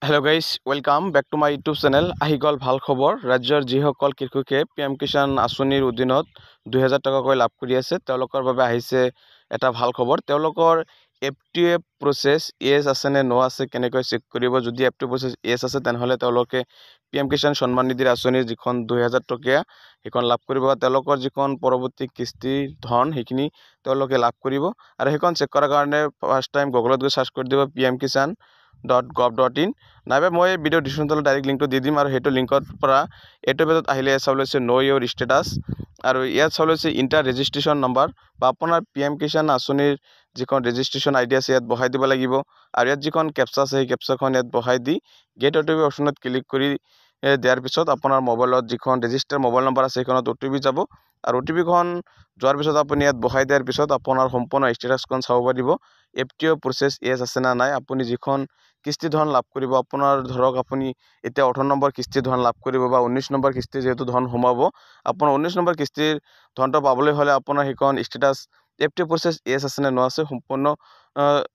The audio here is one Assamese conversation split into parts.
Hello guys, welcome back to my YouTube channel. আহি গল ভাল খবৰ ৰাজ্যৰ যিসকল কৃষকে PM কিষাণ আঁচনিৰ অধীনত 2000 টকাকৈ লাভ কৰি আছে তেওঁলোকৰ বাবে আহিছে এটা ভাল খবৰ। তেওঁলোকৰ FTF প্ৰসেস ইয়েস আছে নে নো আছে কেনেকৈ চেক কৰিব। যদি FTF প্ৰসেস ইয়েস আছে তেনেহলে তেওঁলোকে PM কিষাণ সন্মান নিধিৰ আঁচনিৰ যিখন 2000 টকা সেইখন লাভ কৰিব। তেওঁলোকৰ যিখন পৰৱৰ্তী কিস্তি ধন সেইখিনি তেওঁলোকে লাভ কৰিব আৰু সেইখন চেক কৰাৰ কাৰণে ফাৰ্স্ট টাইম গুগলত গৈ সাৰ্চ কৰি দিব pmkishan.gov.in নাইবা মই ভিডিও ডিসক্ৰিপশন তলত ডাইৰেক্ট লিংকটো দি দিম আৰু সেইটো লিংকৰ পৰা এইটো পেজত আহিলে চাব লৈছে নো ইউৰ ষ্টেটাস আৰু ইয়াত চাব লৈছে ইন্টাৰ ৰেজিষ্ট্ৰেচন নম্বৰ বা আপোনাৰ PM কিষাণ আঁচনিৰ যিখন ৰেজিষ্ট্ৰেচন আইডি আছে ইয়াত বহাই দিব লাগিব আৰু ইয়াত যিখন ক্যাপচা আছে সেই ক্যাপচাখন ইয়াত বহাই দি গেট OTP অপশনত ক্লিক কৰি দিয়াৰ পিছত আপোনাৰ মোবাইলত যিখন ৰেজিষ্টাৰ মোবাইল নম্বৰ আছে সেইখনত OTP যাব আৰু OTP খন যোৱাৰ পিছত আপুনি ইয়াত বহাই দিয়াৰ পিছত আপোনাৰ সম্পূৰ্ণ ষ্টেটাসখন চাব পাৰিব। FTO প্ৰসেস ইয়েস আছে না নাই, আপুনি যিখন কিস্তি ধন লাভ কৰিব আপোনাৰ ধৰক আপুনি এতিয়া 18 নম্বৰ কিস্তি ধন লাভ কৰিব বা 19 নম্বৰ কিস্তি যেহেতু ধন সোমাব আপোনাৰ 19 নম্বৰ কিস্তিৰ ধনটো পাবলৈ হলে আপোনাৰ সেইখন ষ্টেটাস FTO প্ৰসেস ইয়েস আছে নে নো আছে সম্পূৰ্ণ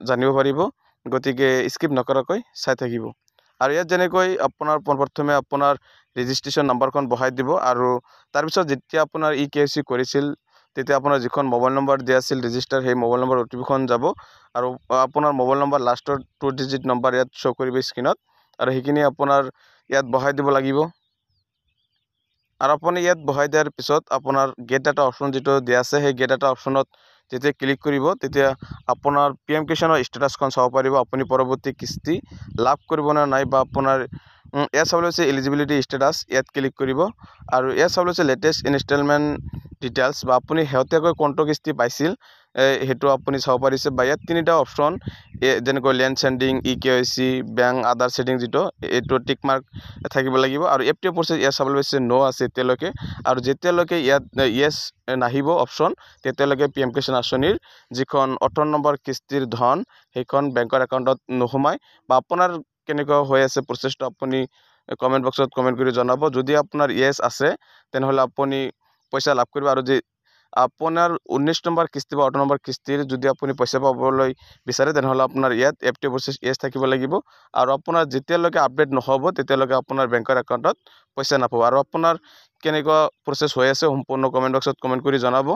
জানিব পাৰিব। গতিকে স্কিপ নকৰাকৈ চাই থাকিব আৰু ইয়াত যেনেকৈ আপোনাৰ প্ৰথমে আপোনাৰ ৰেজিষ্ট্ৰেচন নাম্বাৰখন বহাই দিব আৰু তাৰ পিছত যেতিয়া আপোনাৰ KYC কৰিছিল তেতিয়া আপোনাৰ যিখন মোবাইল নম্বৰ দিয়া আছিল ৰেজিষ্টাৰ সেই মোবাইল নম্বৰ OTP খন যাব আৰু আপোনাৰ মোবাইল নম্বৰ লাষ্টৰ 2 ডিজিট নম্বৰ ইয়াত শো কৰিব স্ক্ৰিনত আৰু সেইখিনি আপোনাৰ ইয়াত বহাই দিব লাগিব আৰু আপুনি ইয়াত বহাই দিয়াৰ পিছত আপোনাৰ গেট ডাটা অপশন যেটো দিয়া আছে সেই গেট ডাটা অপশনত যেতিয়া ক্লিক কৰিব তেতিয়া আপোনাৰ PM কিষাণৰ ষ্টেটাসখন চাব পাৰিব আপুনি পৰৱৰ্তী কিস্তি লাভ কৰিব না নাই বা আপোনাৰ ইয়াত চাব লৈছে এলিজিবিলিটি ষ্টেটাস ইয়াত ক্লিক কৰিব আৰু ইয়াত চাব লৈছে লেটেষ্ট ইনষ্টলমেন্ট ডিটেইলছ বা আপুনি হেওতেকৈ কোনটো কিস্তি পাইছিল হেতু আপুনি চাব পাৰিছে বা ইয়াত তিনিটা অপশন যেনেকৈ ল্যান্ড সেন্ডিং KYC ব্যাংক আদাৰ সেটিং যেটো এটো টিক মাৰ্ক থাকিব লাগিব আৰু FTO প্ৰসেস ইয়াত চাব লৈছে নো আছে তেতিয়ালৈকে আৰু যেতিয়ালৈকে ইয়াত ইয়েস নাহিব অপশন তেতিয়ালৈকে PM কিষাণ আঁচনিৰ যিখন 18 নম্বৰ কিস্তিৰ ধন সেইখন বেংকৰ একাউণ্টত নোসোমায় বা আপোনাৰ কেনেকুৱা হৈ আছে প্ৰসেসটো আপুনি কমেন্ট বক্সত কমেন্ট কৰি জনাব। যদি আপোনাৰ ইয়েস আছে তেনেহলে আপুনি পইচা লাভ কৰিব আৰু যে আপোনাৰ 19 নম্বৰ কিস্তি বা 18 নম্বৰ কিস্তিৰ যদি আপুনি পইচা পাবলৈ বিচাৰে তেনেহলে আপোনাৰ ইয়াত FTO প্ৰসেস ইয়েস থাকিব লাগিব আৰু আপোনাৰ যেতিয়ালৈকে আপডেট নহব তেতিয়ালৈকে আপোনাৰ বেংকৰ একাউণ্টত পইচা নাপাব আৰু আপোনাৰ কেনেকুৱা প্ৰসেস হৈ আছে সম্পূৰ্ণ কমেন্ট বক্সত কমেন্ট কৰি জনাব।